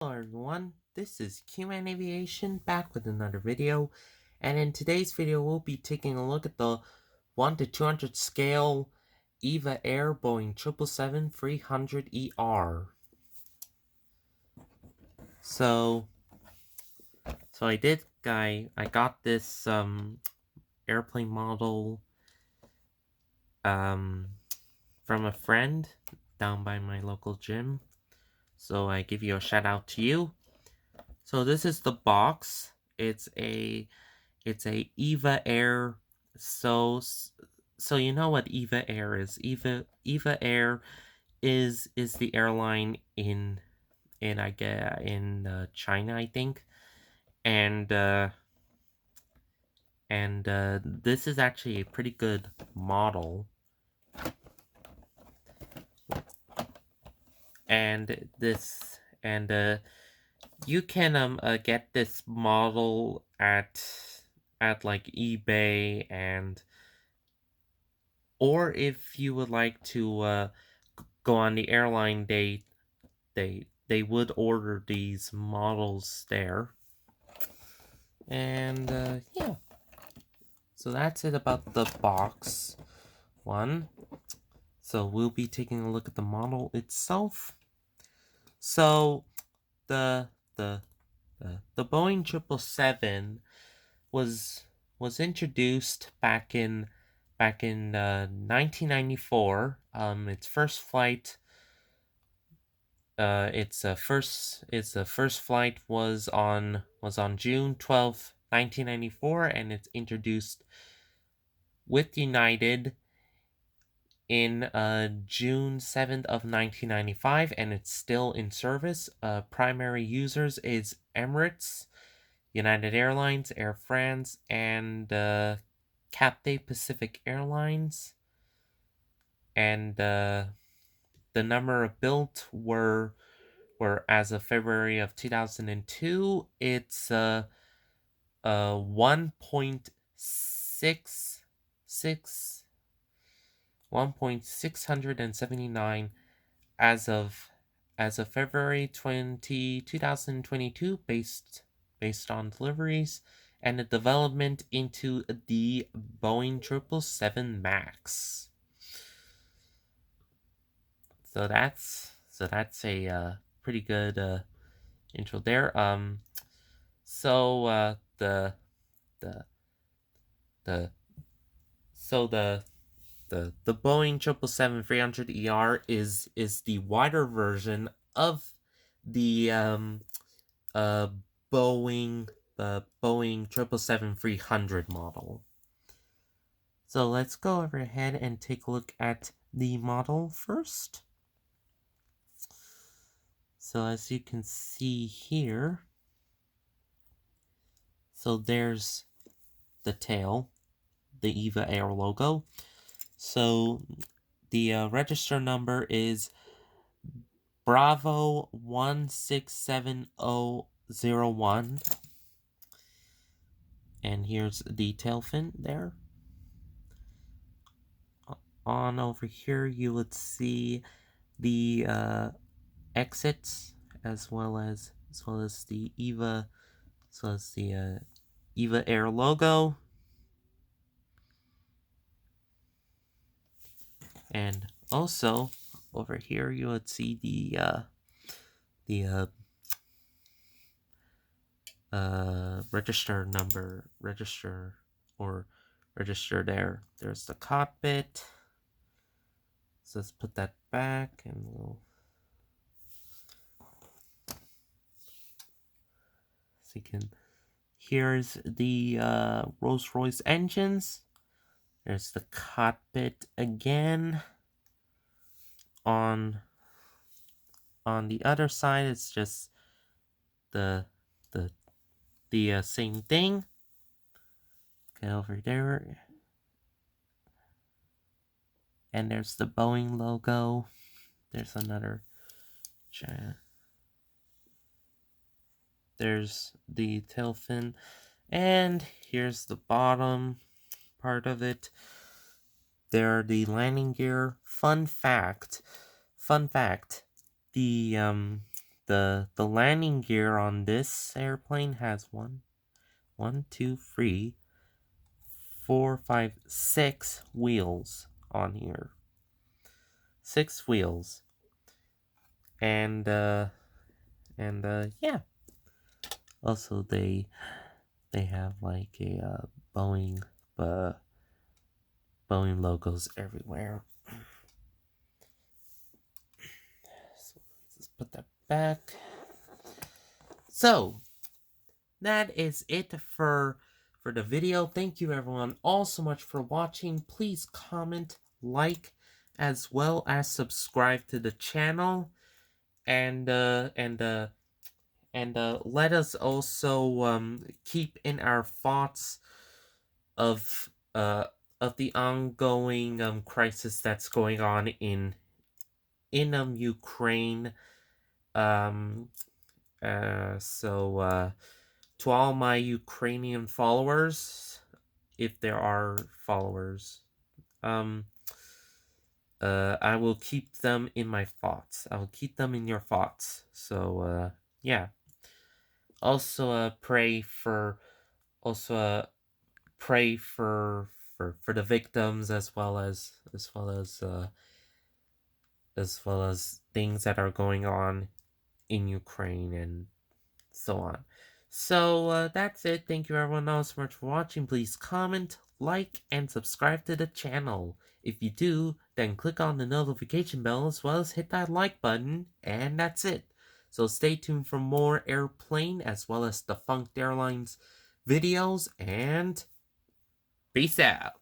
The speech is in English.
Hello everyone, this is Q-Man Aviation back with another video, and in today's video we'll be taking a look at the 1 to 200 scale Eva Air Boeing 777-300ER. So I got this airplane model from a friend down by my local gym. So I give you a shout out to you. So this is the box. It's a Eva Air. So you know what Eva Air is. Eva Air is the airline in China, I think. And this is actually a pretty good model. And you can get this model at like eBay, and or if you would like to go on the airline, they would order these models there. And yeah, so that's it about the box one. So we'll be taking a look at the model itself. So the the the Boeing 777 was introduced back in 1994. Its first flight, its first flight was on June 12th, 1994, and it's introduced with United in June 7th of 1995, and it's still in service. Primary users is Emirates, United Airlines, Air France, and Cathay Pacific Airlines. And the number of built were as of February of 2002, it's 1.679 as of February 2022, based on deliveries and the development into the Boeing 777 Max. So that's a pretty good intro there. So the the so the Boeing 777-300ER is the wider version of the uh Boeing 777-300 model. So let's go over ahead and take a look at the model first. So as you can see here, so there's the tail, the Eva Air logo. So the register number is Bravo 167001. And here's the tail fin there. On over here, you would see the exits as well as the Eva, Eva Air logo. And also over here, you would see the register there. There's the cockpit. So let's put that back, and we'll so you can. Here's the Rolls-Royce engines. There's the cockpit again. On the other side, it's just the same thing. Okay, over there. And there's the Boeing logo. There's another. There's the tail fin. And here's the bottom part of it. There are the landing gear. Fun fact. The the landing gear on this airplane has one, two, three, four, five, 6 wheels on here. 6 wheels. And yeah. Also they have like a Boeing Boeing logos everywhere. So let's put that back. So that is it for the video. Thank you everyone all so much for watching. Please comment, like, as well as subscribe to the channel, and let us also keep in our thoughts of the ongoing crisis that's going on in Ukraine. So to all my Ukrainian followers, if there are followers, I will keep them in my thoughts. I will keep them in your thoughts. So yeah. Also also pray for the victims, as well as things that are going on in Ukraine and so on. So that's it. Thank you everyone else so much for watching. Please comment, like, and subscribe to the channel. If you do, then click on the notification bell as well as hit that like button, and that's it. So stay tuned for more airplane as well as defunct airlines videos, and peace out.